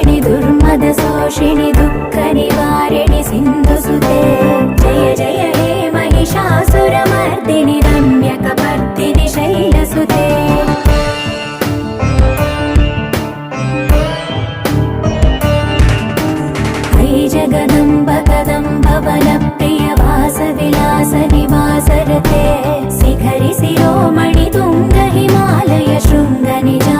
नाशिनि दुर्मदशोषिणि दुःखनिवारिणि सिन्धुसुते जय जय हे महिषासुरमर्दिनि रम्यकपर्दिनि शैलसुते जगदम्ब कदम्ब वनप्रिय वासविलास निवासरते शिखरि शिरोमणि तुङ्ग हिमालय शृङ्ग निजा